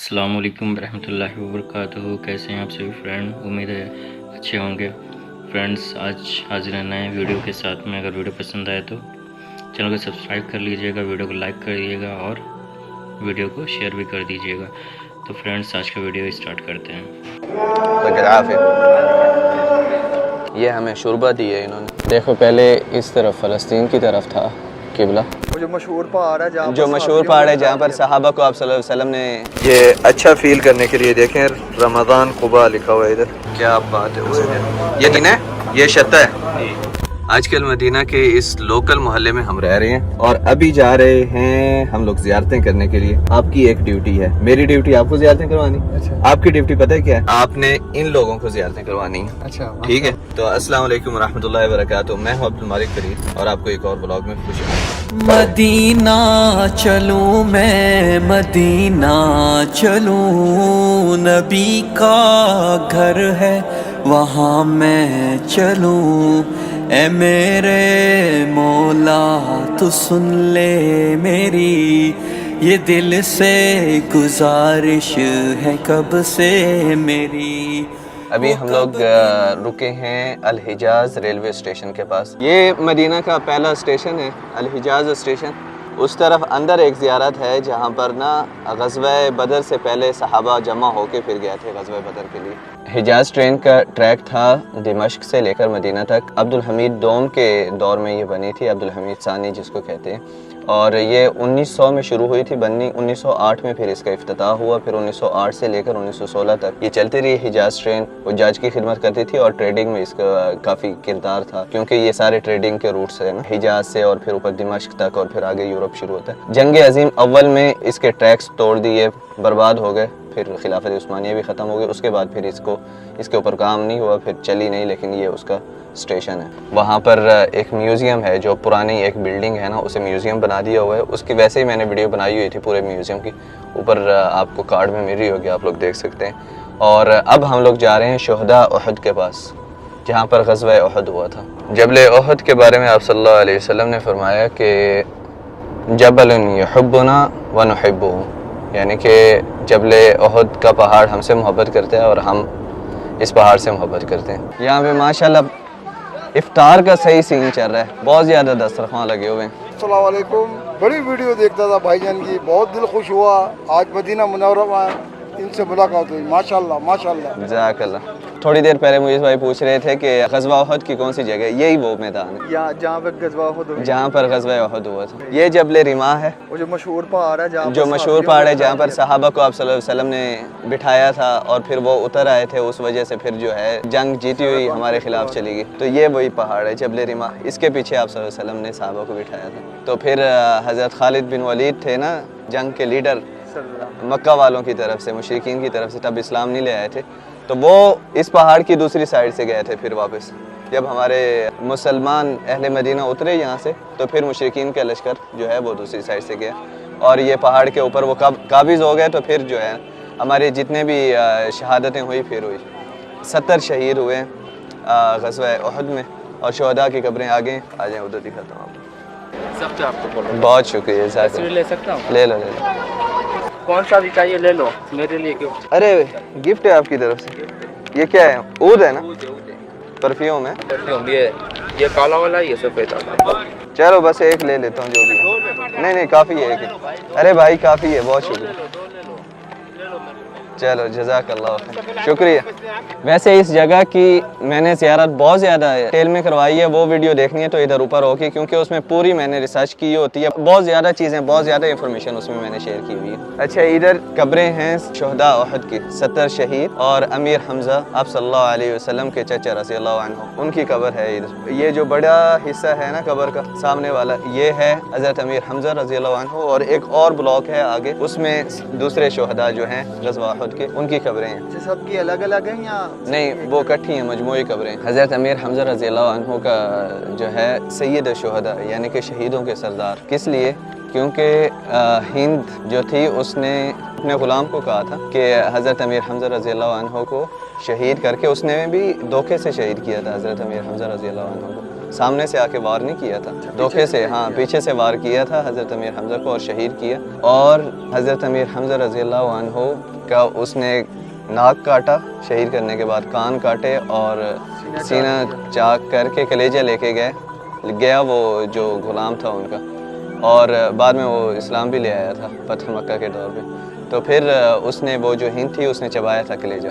السلام علیکم ورحمۃ اللہ وبرکاتہ۔ کیسے ہیں آپ سبھی فرینڈ؟ امید ہے اچھے ہوں گے۔ فرینڈس، آج حاضر ہیں نئے ویڈیو کے ساتھ میں۔ اگر ویڈیو پسند آئے تو چینل کو سبسکرائب کر لیجئے گا، ویڈیو کو لائک کر دیجیے گا اور ویڈیو کو شیئر بھی کر دیجیے گا۔ تو فرینڈس، آج کا ویڈیو اسٹارٹ کرتے ہیں۔ یہ ہمیں شوربہ دی ہے انہوں نے۔ دیکھو پہلے اس طرف فلسطین کی طرف تھا قبلہ، جو مشہور پہاڑ ہے جہاں پر صحابہ کو آپ صلی اللہ علیہ وسلم نے یہ اچھا فیل کرنے کے لیے، دیکھیں رمضان قبا لکھا ہوا ہے ادھر، کیا بات ہے۔ یہ دن ہے، یہ شتہ ہے۔ آج کل مدینہ کے اس لوکل محلے میں ہم رہ رہے ہیں اور ابھی جا رہے ہیں ہم لوگ زیارتیں کرنے کے لیے۔ آپ کی ایک ڈیوٹی ہے، میری ڈیوٹی آپ کو زیارتیں کروانی، آپ کی ڈیوٹی پتہ ہے کیا ہے؟ آپ نے ان لوگوں کو زیارتیں کروانی ہیں۔ اچھا ٹھیک ہے، تو السلام علیکم ورحمۃ اللہ وبرکاتہ۔ میں ہوں عبد المالک فرید اور آپ کو ایک اور بلاگ میں خوش آمدید۔ مدینہ چلوں میں مدینہ چلوں، نبی کا گھر ہے وہاں میں چلوں، اے میرے مولا تو سن لے میری، یہ دل سے گزارش ہے کب سے میری۔ ابھی ہم لوگ رکے ہیں الحجاز ریلوے اسٹیشن کے پاس۔ یہ مدینہ کا پہلا اسٹیشن ہے، الحجاز اسٹیشن۔ اس طرف اندر ایک زیارت ہے جہاں پر نا غزوہ بدر سے پہلے صحابہ جمع ہو کے پھر گئے تھے غزوہ بدر کے لیے۔ حجاز ٹرین کا ٹریک تھا دمشق سے لے کر مدینہ تک۔ عبدالحمید دوم کے دور میں یہ بنی تھی، عبدالحمید ثانی جس کو کہتے ہیں، اور یہ 1900 میں شروع ہوئی تھی بننی۔ 1908 میں پھر اس کا افتتاح ہوا، پھر 1908 سے لے کر 1916 تک یہ چلتی رہی حجاز ٹرین۔ حجاج کی خدمت کرتی تھی اور ٹریڈنگ میں اس کا کافی کردار تھا، کیونکہ یہ سارے ٹریڈنگ کے روٹس ہیں نا، حجاز سے اور پھر اوپر دمشق تک اور پھر آگے یورپ شروع ہوتا ہے۔ جنگ عظیم اول میں اس کے ٹریکس توڑ دیے، برباد ہو گئے، پھر خلافت عثمانیہ بھی ختم ہو گئی۔ اس کے بعد پھر اس کے اوپر کام نہیں ہوا، پھر چلی نہیں، لیکن یہ اس کا اسٹیشن ہے۔ وہاں پر ایک میوزیم ہے، جو پرانی ایک بلڈنگ ہے نا، اسے میوزیم بنا دیا ہوا ہے۔ اس کی ویسے ہی میں نے ویڈیو بنائی ہوئی تھی پورے میوزیم کی، اوپر آپ کو کارڈ میں مل رہی ہوگی، آپ لوگ دیکھ سکتے ہیں۔ اور اب ہم لوگ جا رہے ہیں شہداء احد کے پاس، جہاں پر غزوہ احد ہوا تھا۔ جبل احد کے بارے میں آپ صلی اللہ علیہ وسلم نے فرمایا کہ جبل یحبنا ونحبہ، یعنی کہ جبل احد کا پہاڑ ہم سے محبت کرتا ہے اور ہم اس پہاڑ سے محبت کرتے ہیں۔ یہاں پہ ماشاءاللہ افطار کا صحیح سین چل رہا ہے، بہت زیادہ دسترخوان لگے ہوئے ہیں۔ السلام علیکم، بڑی ویڈیو دیکھتا تھا بھائی جان کی، بہت دل خوش ہوا آج مدینہ منورہ میں ان سے ملاقات ہوئی۔ ماشاءاللہ ماشاءاللہ، جزاک اللہ۔ تھوڑی دیر پہلے مجھے بھائی پوچھ رہے تھے کہ غزوہ احد کی کون سی جگہ ہے؟ یہی وہ میدان ہے جہاں پہ غزوہ احد ہوا، جہاں پر غزوہ احد ہوا تھا۔ یہ جبل رماح ہے، وہ جو مشہور پہاڑ ہے، جو مشہور پہاڑ ہے جہاں پر صحابہ کو آپ صلی اللہ علیہ وسلم نے بٹھایا تھا اور پھر وہ اتر آئے تھے، اس وجہ سے پھر جو ہے جنگ جیتی ہوئی ہمارے خلاف چلی گئی۔ تو یہ وہی پہاڑ ہے جبل رماح، اس کے پیچھے آپ صلی اللہ علیہ وسلم نے صحابہ کو بٹھایا تھا۔ تو پھر حضرت خالد بن ولید تھے نا جنگ کے لیڈر، مکہ والوں کی طرف سے، مشرکین کی طرف سے، تب اسلام نہیں لے آئے تھے، تو وہ اس پہاڑ کی دوسری سائڈ سے گئے تھے۔ پھر واپس جب ہمارے مسلمان اہل مدینہ اترے یہاں سے، تو پھر مشرکین کا لشکر جو ہے وہ دوسری سائڈ سے گیا اور یہ پہاڑ کے اوپر وہ قابض ہو گئے۔ تو پھر جو ہے ہمارے جتنے بھی شہادتیں ہوئی پھر ہوئی، 70 شہید ہوئے غزوہ احد میں، اور شہداء کی قبریں آگے ہیں، آ جائیں ادھر دکھاتا ہوں آپ کو۔ سب سے آپ کو بولو، بہت شکریہ، تصویر لے سکتا ہوں؟ لے لو لے لو۔ کون سا بھی چاہیے لے لو، میرے لیے گفٹ۔ ارے گفٹ ہے آپ کی طرف سے، یہ کیا ہے؟ عود ہے نا، پرفیوم ہے۔ یہ کالا والا، یہ سفید والا۔ چلو بس ایک لے لیتا ہوں جو بھی ہے۔ نہیں کافی ہے ایک ہی۔ ارے بھائی کافی ہے، بہت شکریہ۔ چلو جزاک اللہ خیر، شکریہ۔ ویسے اس جگہ کی میں نے زیارت بہت زیادہ ڈیٹیل میں کروائی ہے، وہ ویڈیو دیکھنی ہے تو ادھر اوپر ہوگی، کیونکہ اس میں پوری میں نے ریسرچ کی ہوتی ہے، بہت زیادہ چیزیں، بہت زیادہ انفارمیشن اس میں نے شیئر کی ہوئی ہے۔ اچھا، ادھر قبریں ہیں شہداء احد کی، 70 شہید اور امیر حمزہ آپ صلی اللہ علیہ وسلم کے چچا رضی اللہ عنہ، ان کی قبر ہے ادھر۔ یہ جو بڑا حصہ ہے نا قبر کا سامنے والا، یہ ہے حضرت امیر حمزہ رضی اللہ عنہ، اور ایک اور بلاک ہے آگے، اس میں دوسرے شہداء جو ہیں غزوہ احد کے، ان کی قبریں ہیں۔ سب کی الگ الگ ہیں یا نہیں، وہ اکٹھی ہیں، مجموعی قبریں۔ حضرت امیر حمزہ رضی اللہ عنہ کا جو ہے سید الشہداء، یعنی کہ شہیدوں کے سردار۔ کس لیے؟ کیونکہ ہند جو تھی اس نے اپنے غلام کو کہا تھا کہ حضرت امیر حمزہ رضی اللہ عنہ کو شہید کر کے، اس نے بھی دھوکے سے شہید کیا تھا حضرت امیر حمزہ رضی اللہ عنہ کو۔ سامنے سے آ کے وار نہیں کیا تھا، دھوکے سے، ہاں پیچھے سے وار کیا تھا حضرت امیر حمزہ کو اور شہید کیا. اور حضرت امیر حمزہ رضی اللہ عنہ کا اس نے ناک کاٹا شہید کرنے کے بعد، کان کاٹے اور سینہ چاک کر کے کلیجہ لے کے گیا وہ جو غلام تھا ان کا، اور بعد میں وہ اسلام بھی لے آیا تھا فتح مکہ کے دور پہ. تو پھر اس نے وہ جو ہند تھی اس نے چبایا تھا کلیجہ.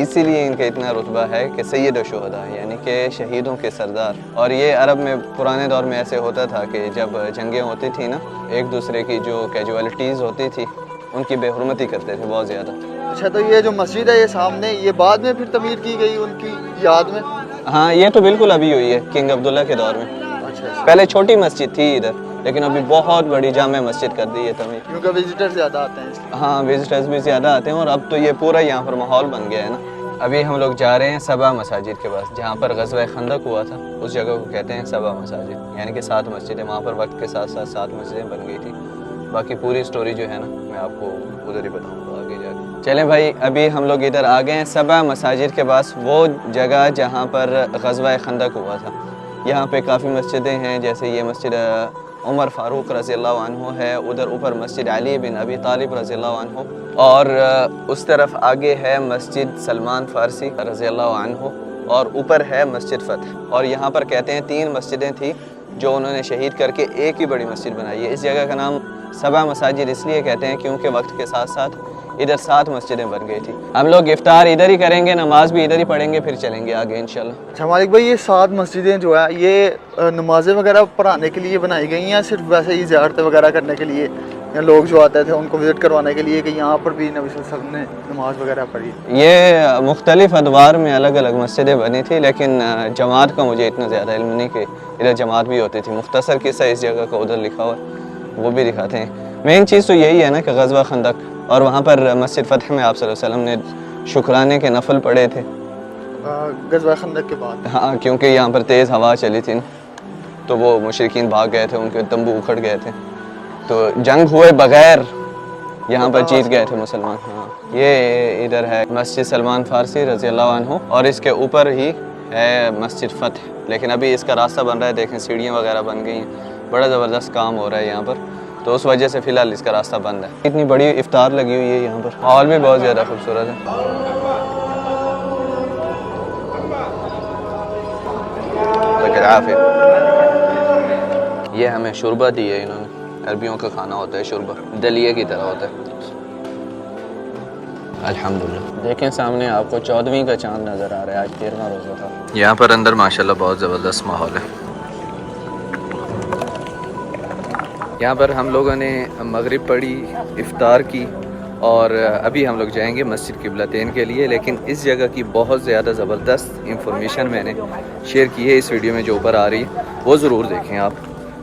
اسی لیے ان کا اتنا رتبہ ہے کہ سید الشہداء، یعنی کہ شہیدوں کے سردار. اور یہ عرب میں پرانے دور میں ایسے ہوتا تھا کہ جب جنگیں ہوتی تھیں نا، ایک دوسرے کی جو کیجوالٹیز ہوتی تھی ان کی بے حرمتی کرتے تھے بہت زیادہ. اچھا، تو یہ جو مسجد ہے یہ سامنے، یہ بعد میں پھر تعمیر کی گئی ان کی یاد میں؟ ہاں یہ تو بالکل ابھی ہوئی ہے کنگ عبداللہ کے دور میں. اچھا، پہلے چھوٹی مسجد تھی ادھر، لیکن ابھی بہت بڑی جامع مسجد کر دی ہے تعمیر. کیونکہ وزٹر زیادہ آتے ہیں اس لیے. ہاں وزٹرز بھی زیادہ آتے ہیں، اور اب تو یہ پورا یہاں پر ماحول بن گیا ہے نا. ابھی ہم لوگ جا رہے ہیں سبا مساجد کے پاس، جہاں پر غزوہ خندق ہوا تھا، اس جگہ کو کہتے ہیں سبا مساجد، یعنی کہ 7 مسجدیں. وہاں پر وقت کے ساتھ ساتھ 7 مسجدیں بن گئی تھی. باقی پوری سٹوری جو ہے نا میں آپ کو ادھر ہی بتاؤں گا آگے جا کے. چلیں بھائی، ابھی ہم لوگ ادھر آ گئے ہیں سبا مساجد کے پاس، وہ جگہ جہاں پر غزوہ خندق ہوا تھا. یہاں پہ کافی مسجدیں ہیں، جیسے یہ مسجد عمر فاروق رضی اللہ عنہ ہے، ادھر اوپر مسجد علی بن ابی طالب رضی اللہ عنہ، اور اس طرف آگے ہے مسجد سلمان فارسی رضی اللہ عنہ، اور اوپر ہے مسجد فتح. اور یہاں پر کہتے ہیں 3 مسجدیں تھیں جو انہوں نے شہید کر کے ایک ہی بڑی مسجد بنائی ہے. اس جگہ کا نام سبا مساجد اس لیے کہتے ہیں کیونکہ وقت کے ساتھ ساتھ ادھر 7 مسجدیں بن گئی تھی. ہم لوگ افطار ادھر ہی کریں گے، نماز بھی ادھر ہی پڑھیں گے، پھر چلیں گے آگے انشاءاللہ. اچھا مالک بھائی، یہ 7 مسجدیں جو ہے یہ نمازیں وغیرہ پڑھانے کے لیے بنائی گئی ہیں، صرف ویسے ہی زیارتیں وغیرہ کرنے کے لیے، یا لوگ جو آتے تھے ان کو وزٹ کروانے کے لیے کہ یہاں پر بھی نبی صلی اللہ علیہ وسلم نے نماز وغیرہ پڑھی؟ یہ مختلف ادوار میں الگ الگ مسجدیں بنی تھی، لیکن جماعت کا مجھے اتنا زیادہ علم نہیں کہ ادھر جماعت بھی ہوتی تھی. مختصر قصہ اس جگہ کا ادھر لکھا ہوا ہے، وہ بھی دکھاتے ہیں. مین چیز تو یہی ہے نا کہ غزوہ خندق، اور وہاں پر مسجد فتح میں آپ صلی اللہ علیہ وسلم نے شکرانے کے نفل پڑھے تھے غزوہ خندق کے بعد. ہاں کیونکہ یہاں پر تیز ہوا چلی تھی نا، تو وہ مشرکین بھاگ گئے تھے، ان کے تمبو اکھڑ گئے تھے، تو جنگ ہوئے بغیر یہاں پر جیت گئے تھے مسلمان. ہاں یہ ادھر ہے مسجد سلمان فارسی رضی اللہ عنہ، اور اس کے اوپر ہی ہے مسجد فتح. لیکن ابھی اس کا راستہ بن رہا ہے، دیکھیں سیڑھیاں وغیرہ بن گئی ہیں، بڑا زبردست کام ہو رہا ہے یہاں پر، تو اس وجہ سے فی الحال اس کا راستہ بند ہے. اتنی بڑی افطار لگی ہوئی ہے یہاں پر، ماحول بھی بہت زیادہ خوبصورت ہے. یہ ہمیں شوربہ دی ہے انہوں نے، عربیوں کا کھانا ہوتا ہے شوربہ، دلیے کی طرح ہوتا ہے. الحمدللہ. دیکھیں سامنے آپ کو 14ویں کا چاند نظر آ رہا ہے، آج 13واں روزہ تھا. یہاں پر اندر ماشاءاللہ بہت زبردست ماحول ہے. یہاں پر ہم لوگوں نے مغرب پڑھی، افطار کی، اور ابھی ہم لوگ جائیں گے مسجد قبلتین کے لیے. لیکن اس جگہ کی بہت زیادہ زبردست انفارمیشن میں نے شیئر کی ہے اس ویڈیو میں جو اوپر آ رہی ہے، وہ ضرور دیکھیں آپ،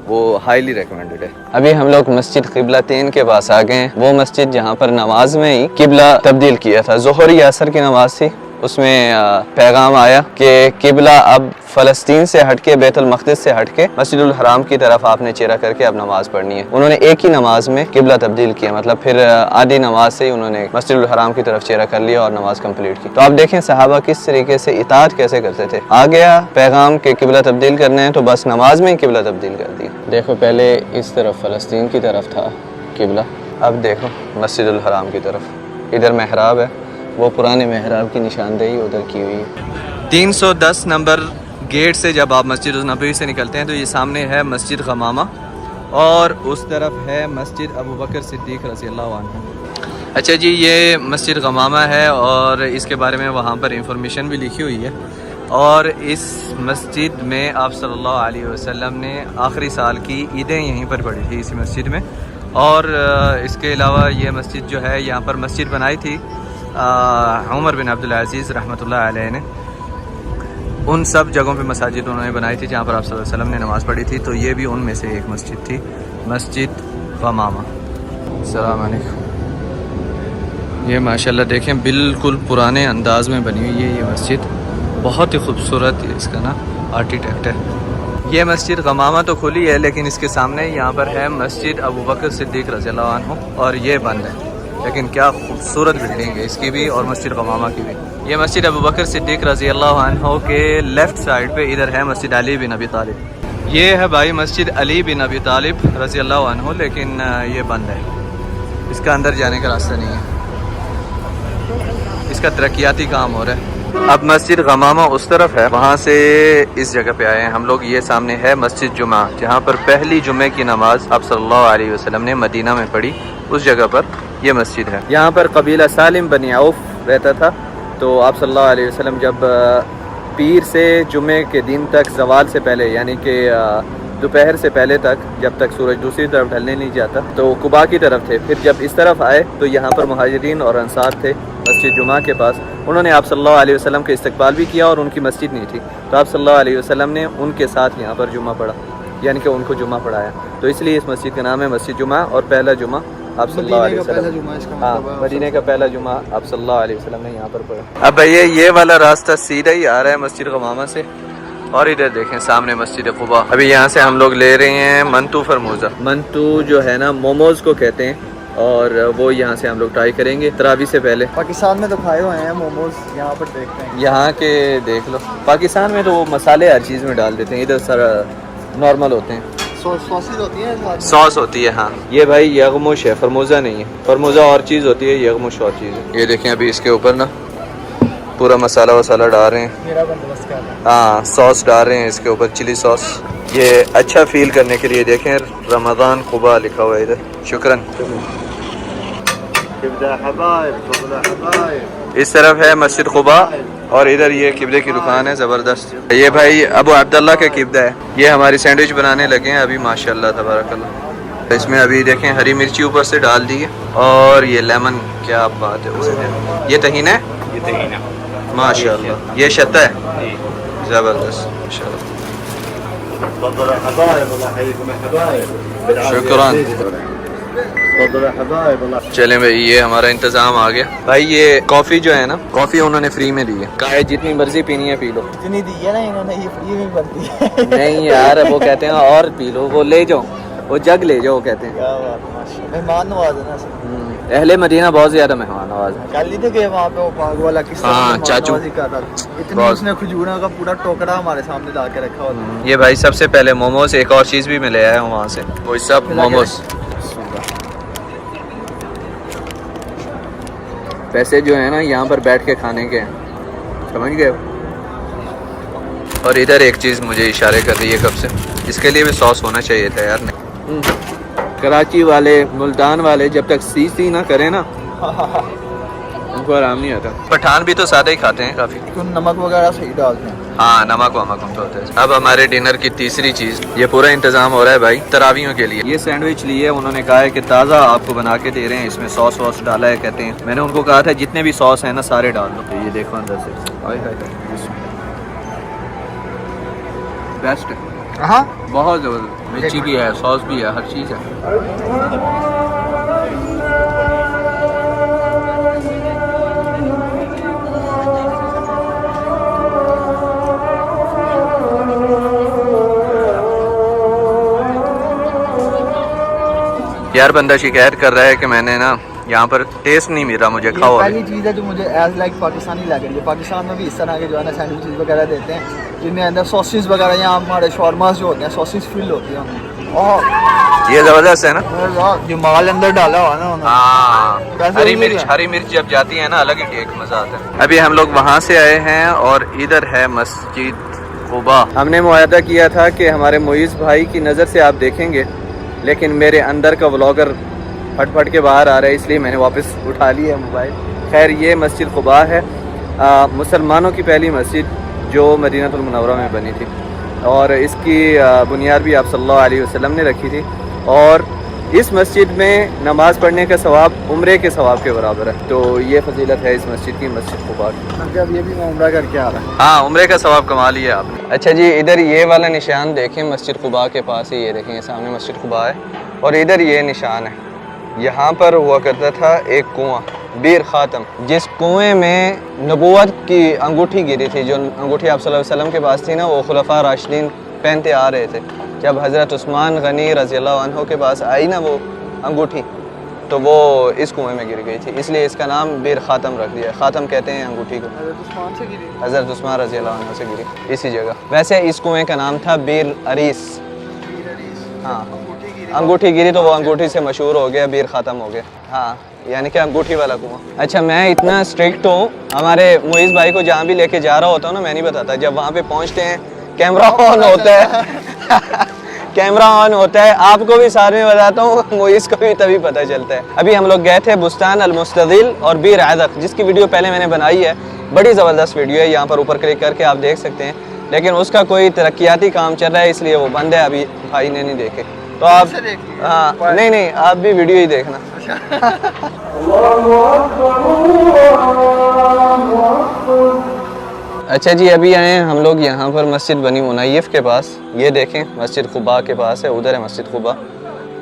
وہ ہائیلی ریکمینڈڈ ہے. ابھی ہم لوگ مسجد قبلتین کے پاس آ گئے ہیں، وہ مسجد جہاں پر نماز میں ہی قبلہ تبدیل کیا تھا. ظہر یا عصر کی نماز تھی، اس میں پیغام آیا کہ قبلہ اب فلسطین سے ہٹ کے، بیت المقدس سے ہٹ کے مسجد الحرام کی طرف آپ نے چہرہ کر کے اب نماز پڑھنی ہے. انہوں نے ایک ہی نماز میں قبلہ تبدیل کیا، مطلب پھر آدھی نماز سے ہی انہوں نے مسجد الحرام کی طرف چہرہ کر لیا اور نماز کمپلیٹ کی. تو آپ دیکھیں صحابہ کس طریقے سے اطاعت کیسے کرتے تھے. آ گیا پیغام کہ قبلہ تبدیل کرنا ہے تو بس نماز میں ہی قبلہ تبدیل کر دیا. دیکھو پہلے اس طرف فلسطین کی طرف تھا قبلہ، اب دیکھو مسجد الحرام کی طرف. ادھر محراب ہے، وہ پرانے محراب کی نشاندہی ادھر کی ہوئی ہے. 310 نمبر گیٹ سے جب آپ مسجد النبوی سے نکلتے ہیں تو یہ سامنے ہے مسجد غمامہ، اور اس طرف ہے مسجد ابو بکر صدیق رضی اللہ عنہ. اچھا جی، یہ مسجد غمامہ ہے، اور اس کے بارے میں وہاں پر انفارمیشن بھی لکھی ہوئی ہے. اور اس مسجد میں آپ صلی اللہ علیہ وسلم نے آخری سال کی عیدیں یہیں پر پڑھی تھی اسی مسجد میں. اور اس کے علاوہ یہ مسجد جو ہے، یہاں پر مسجد بنائی تھی عمر بن عبدالعزیز رحمۃ اللہ علیہ نے. ان سب جگہوں پہ مساجد انہوں نے بنائی تھی جہاں پر آپ صلی اللہ علیہ وسلم نے نماز پڑھی تھی، تو یہ بھی ان میں سے ایک مسجد تھی، مسجد غمامہ. السلام علیکم. یہ ماشاءاللہ دیکھیں بالکل پرانے انداز میں بنی ہوئی ہے یہ مسجد، بہت ہی خوبصورت اس کا نا آرکیٹیکٹ ہے. یہ مسجد غمامہ تو کھلی ہے، لیکن اس کے سامنے یہاں پر ہے مسجد ابو بکر صدیق رضی اللہ عنہ، اور یہ بند ہے. لیکن کیا خوبصورت بلڈنگ ہے اس کی بھی اور مسجد غمامہ کی بھی. یہ مسجد ابوبکر صدیق رضی اللہ عنہ کے لیفٹ سائڈ پہ ادھر ہے مسجد علی بن ابی طالب. یہ ہے بھائی مسجد علی بن ابی طالب رضی اللہ عنہ، لیکن یہ بند ہے، اس کا اندر جانے کا راستہ نہیں ہے، اس کا ترقیاتی کام ہو رہا ہے. اب مسجد غمامہ اس طرف ہے، وہاں سے اس جگہ پہ آئے ہیں ہم لوگ. یہ سامنے ہے مسجد جمعہ، جہاں پر پہلی جمعے کی نماز آپ صلی اللہ علیہ وسلم نے مدینہ میں پڑھی، اس جگہ پر یہ مسجد ہے. یہاں پر قبیلہ سالم بن عوف رہتا تھا، تو آپ صلی اللہ علیہ وسلم جب پیر سے جمعے کے دن تک زوال سے پہلے، یعنی کہ دوپہر سے پہلے تک، جب تک سورج دوسری طرف ڈھلنے نہیں جاتا، تو قباء کی طرف تھے. پھر جب اس طرف آئے تو یہاں پر مہاجرین اور انصار تھے مسجد جمعہ کے پاس. انہوں نے آپ صلی اللہ علیہ وسلم کا استقبال بھی کیا اور ان کی مسجد نہیں تھی، تو آپ صلی اللہ علیہ وسلم نے ان کے ساتھ یہاں پر جمعہ پڑھا، یعنی کہ ان کو جمعہ پڑھایا. تو اس لیے اس مسجد کا نام ہے مسجد جمعہ، اور پہلا جمعہ آپ صلی اللہ علیہ وسلم، ہاں مدینہ کا پہلا جمعہ آپ صلی اللہ علیہ وسلم نے یہاں پر پڑھا. اب بھیا یہ والا راستہ سیدھا ہی آ رہا ہے مسجد غمامہ سے، اور ادھر دیکھیں سامنے مسجد قباء. ابھی یہاں سے ہم لوگ لے رہے ہیں منتو فرموزہ. منتو جو ہے نا موموز کو کہتے ہیں، اور وہ یہاں سے ہم لوگ ٹرائی کریں گے تراویح سے پہلے. پاکستان میں تو کھائے ہوئے ہیں موموز، یہاں پر دیکھتے ہیں یہاں کے دیکھ لو. پاکستان میں تو وہ مسالے ہر چیز میں ڈال دیتے ہیں، ادھر سر نارمل ہوتے ہیں. سوسز ہوتی ہیں، سوس ہوتی ہے. ہاں یہ بھائی یغمش ہے، فرموزہ نہیں ہے. فرموزہ اور چیز ہوتی ہے، یغمش اور چیز ہے. یہ دیکھیں ابھی اس کے اوپر نا پورا مسالہ وسالہ ڈال رہے ہیں. میرا بندوبست کر رہا ہے. ہاں سوس ڈال رہے ہیں اس کے اوپر، چلی سوس. یہ اچھا فیل کرنے کے لیے دیکھیں رمضان قباء لکھا ہوا ہے ادھر. شکراً. اس طرف ہے مسجد قباء، اور ادھر یہ کبدے کی دکان ہے زبردست. یہ بھائی ابو عبداللہ کا کبدہ ہے. یہ ہماری سینڈوچ بنانے لگے ہیں ابھی، ماشاءاللہ تبارک اللہ. اس میں ابھی دیکھیں ہری مرچی اوپر سے ڈال دی ہے، اور یہ لیمن، کیا بات ہے اسے. یہ طحینہ ہے، یہ طحینہ ماشاءاللہ. یہ شتا ہے، زبردست ماشاءاللہ. شکراً. چلیں بھائی یہ ہمارا انتظام آ گیا. بھائی یہ کافی جو ہے نا، کافی انہوں نے فری میں دی ہے، کہا ہے جتنی مرضی پینی ہے پی لو. جتنی دی ہے نا انہوں نے، یہ فری میں بنتی ہے. نہیں یار وہ کہتے ہیں اور پی لو، وہ لے جاؤ، وہ جگ لے جاؤ کہتے ہیں. کیا بات ہے، ماشاءاللہ. مہمان نواز ہے نا اصل. اہل مدینہ بہت زیادہ مہمان نواز ہے. کل نہیں تھے کہ وہاں پہ وہ پاگ والا کس طرح ہاں، مہمان چاچو. نوازی کر رہا تھا. اتنی اس نے کھجوروں کا پورا ٹوکرا ہمارے سامنے لا کے رکھا ہوتا. یہ بھائی سب سے پہلے موموز، ایک اور چیز بھی میں لے آیا ہوں وہاں سے، وہ سب موموز. پیسے جو ہیں نا یہاں پر بیٹھ کے کھانے کے ہیں، سمجھ گئے. اور ادھر ایک چیز مجھے اشارے کر رہی ہے کب سے، اس کے لیے بھی سوس ہونا چاہیے تھا یار. نہیں کراچی والے، ملتان والے جب تک سی نہ کریں نا ان کو آرام نہیں آتا. پٹھان بھی تو سادہ ہی کھاتے ہیں کافی. تو نمک وغیرہ صحیح ڈالتے ہیں. ہاں نمک ومک ہم تو ہوتا ہے. اب ہمارے ڈنر کی تیسری چیز، یہ پورا انتظام ہو رہا ہے بھائی تراویحوں کے لیے. یہ سینڈوچ لیے انہوں نے، کہا ہے کہ تازہ آپ کو بنا کے دے رہے ہیں، اس میں سوس ووس ڈالا ہے کہتے ہیں. میں نے ان کو کہا تھا جتنے بھی سوس ہیں نا سارے ڈال دو. یہ دیکھو اندر سے بیسٹ ہے، ہاں بہت زبردست. مرچی بھی ہے، سوس بھی ہے، ہر چیز ہے. یار بندہ شکایت کر رہا ہے کہ میں نے نا یہاں پر ٹیسٹ نہیں مل رہا مجھے. کھاؤ. پہلی چیز ہے جو مجھے ایز لائک پاکستانی لگ رہی ہے. پاکستان میں بھی اس طرح کے جو ہے نا سینڈوچز وغیرہ دیتے ہیں جن میں اندر سوسز وغیرہ، یہاں ہمارے شورماز جو ہوتے ہیں سوسز فل ہوتی ہیں. اور یہ زبردست ہے نا، جو مال اندر ڈالا ہوا نا انہوں نے. ہاں ہری مرچ جب جاتی ہے نا الگ ہی ایک مزہ آتا ہے. ابھی ہم لوگ وہاں سے آئے ہیں اور ادھر ہے مسجد قباء. ہم نے معاہدہ کیا تھا کہ ہمارے معیز بھائی کی نظر سے آپ دیکھیں گے، لیکن میرے اندر کا ولاگر پھٹ پھٹ کے باہر آ رہا ہے، اس لیے میں نے واپس اٹھا لیا موبائل. خیر یہ مسجد قباء ہے، مسلمانوں کی پہلی مسجد جو مدینہ المنورہ میں بنی تھی، اور اس کی بنیاد بھی آپ صلی اللہ علیہ وسلم نے رکھی تھی. اور اس مسجد میں نماز پڑھنے کا ثواب عمرے کے ثواب کے برابر ہے. تو یہ فضیلت ہے اس مسجد کی، مسجد قباء کی. اب یہ بھی میں عمرہ کر کے آ رہا ہے. ہاں عمرے کا ثواب کما لیا آپ نے. اچھا جی ادھر یہ والا نشان دیکھیں مسجد قباء کے پاس ہی، یہ دیکھیں یہ سامنے مسجد قباء ہے، اور ادھر یہ نشان ہے. یہاں پر ہوا کرتا تھا ایک کنواں، بیر خاتم، جس کنویں میں نبوت کی انگوٹھی گری تھی. جو انگوٹھی آپ صلی اللہ علیہ وسلم کے پاس تھی نا، وہ خلفاء راشدین پہنتے آ رہے تھے. جب حضرت عثمان غنی رضی اللہ عنہ کے پاس آئی نا وہ انگوٹھی، تو وہ اس کنویں میں گر گئی تھی، اس لیے اس کا نام بیر خاتم رکھ دیا. خاتم کہتے ہیں انگوٹھی کو. حضرت عثمان رضی اللہ عنہ سے گری اسی جگہ. ویسے اس کنویں کا نام تھا بیر عریس. ہاں انگوٹھی گری تو وہ انگوٹھی سے مشہور ہو گیا، بیر خاتم ہو گیا. ہاں یعنی کہ انگوٹھی والا کنواں. اچھا میں اتنا اسٹرکٹ ہوں، ہمارے معیز بھائی کو جہاں بھی لے کے جا رہا ہوتا ہوں نا میں نہیں بتاتا، جب وہاں پہ پہنچتے ہیں کیمرہ آن ہوتا ہے کیمرہ آن ہوتا ہے. آپ کو بھی ساتھ میں بتاتا ہوں، معیز کو بھی تبھی پتہ چلتا ہے. ابھی ہم لوگ گئے تھے بستان المستدل اور بیر عدق، جس کی ویڈیو پہلے میں نے بنائی ہے، بڑی زبردست ویڈیو ہے، یہاں پر اوپر کلک کر کے آپ دیکھ سکتے ہیں. لیکن اس کا کوئی ترقیاتی کام چل رہا ہے اس لیے وہ بند ہے، ابھی بھائی نے نہیں دیکھے. تو آپ ہاں نہیں آپ بھی ویڈیو ہی دیکھنا. اچھا جی ابھی آئے ہیں ہم لوگ یہاں پر مسجد بنی منیف کے پاس. یہ دیکھیں مسجد قباء کے پاس ہے، ادھر ہے مسجد قباء،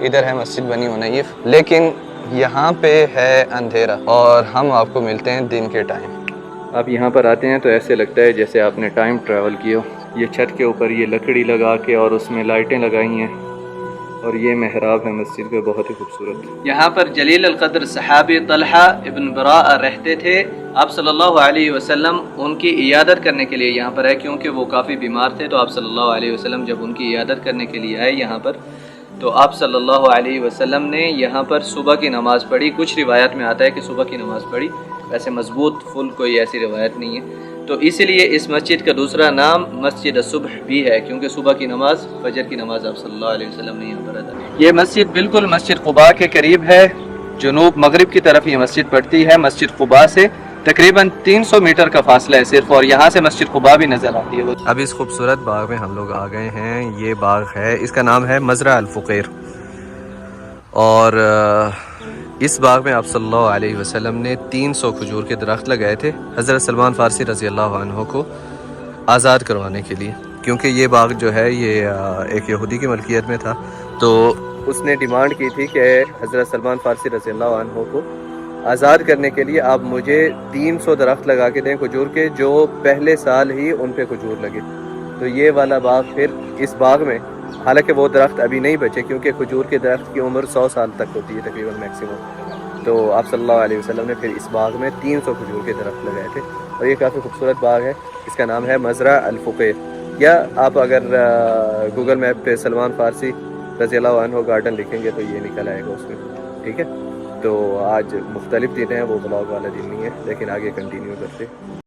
ادھر ہے مسجد بنی منیف. لیکن یہاں پہ ہے اندھیرا اور ہم آپ کو ملتے ہیں دن کے ٹائم. آپ یہاں پر آتے ہیں تو ایسے لگتا ہے جیسے آپ نے ٹائم ٹریول کیا ہو. یہ چھت کے اوپر یہ لکڑی لگا کے اور اس میں لائٹیں لگائی ہیں، اور یہ محراب ہے مسجد کا، بہت ہی خوبصورت. یہاں پر جلیل القدر صحابی طلحہ ابن براء رہتے تھے. آپ صلی اللہ علیہ وسلم ان کی عیادت کرنے کے لیے یہاں پر ہے، کیونکہ وہ کافی بیمار تھے. تو آپ صلی اللہ علیہ وسلم جب ان کی عیادت کرنے کے لیے آئے یہاں پر، تو آپ صلی اللہ علیہ وسلم نے یہاں پر صبح کی نماز پڑھی. کچھ روایت میں آتا ہے کہ صبح کی نماز پڑھی، ویسے مضبوط فل کوئی ایسی روایت نہیں ہے. تو اسی لیے اس مسجد کا دوسرا نام مسجد الصبح بھی ہے، کیونکہ صبح کی نماز، فجر کی نماز آپ صلی اللہ علیہ وسلم نے یہاں پر ادا کی. یہ مسجد بالکل مسجد قباء کے قریب ہے، جنوب مغرب کی طرف یہ مسجد پڑتی ہے. مسجد قباء سے تقریباً 300 میٹر کا فاصلہ ہے صرف، اور یہاں سے مسجد قباء بھی نظر آتی ہے. اب اس خوبصورت باغ میں ہم لوگ آ گئے ہیں. یہ باغ ہے، اس کا نام ہے مزرعہ الفقیر. اور اس باغ میں آپ صلی اللہ علیہ وسلم نے 300 کھجور کے درخت لگائے تھے حضرت سلمان فارسی رضی اللہ عنہ کو آزاد کروانے کے لیے، کیونکہ یہ باغ جو ہے یہ ایک یہودی کی ملکیت میں تھا. تو اس نے ڈیمانڈ کی تھی کہ حضرت سلمان فارسی رضی اللہ عنہ کو آزاد کرنے کے لیے آپ مجھے 300 درخت لگا کے دیں کھجور کے، جو پہلے سال ہی ان پہ کھجور لگے. تو یہ والا باغ پھر اس باغ میں، حالانکہ وہ درخت ابھی نہیں بچے کیونکہ کھجور کے درخت کی عمر 100 سال تک ہوتی ہے تقریباً میکسیمم. تو آپ صلی اللہ علیہ وسلم نے پھر اس باغ میں 300 کھجور کے درخت لگائے تھے. اور یہ کافی خوبصورت باغ ہے، اس کا نام ہے مزرعہ الفقیر. یا آپ اگر گوگل میپ پہ سلمان فارسی رضی اللہ عنہ گارڈن لکھیں گے تو یہ نکل آئے گا اس میں. ٹھیک ہے، تو آج مختلف دن ہیں، وہ بلاگ والا دن نہیں ہے، لیکن آگے کنٹینیو کرتے.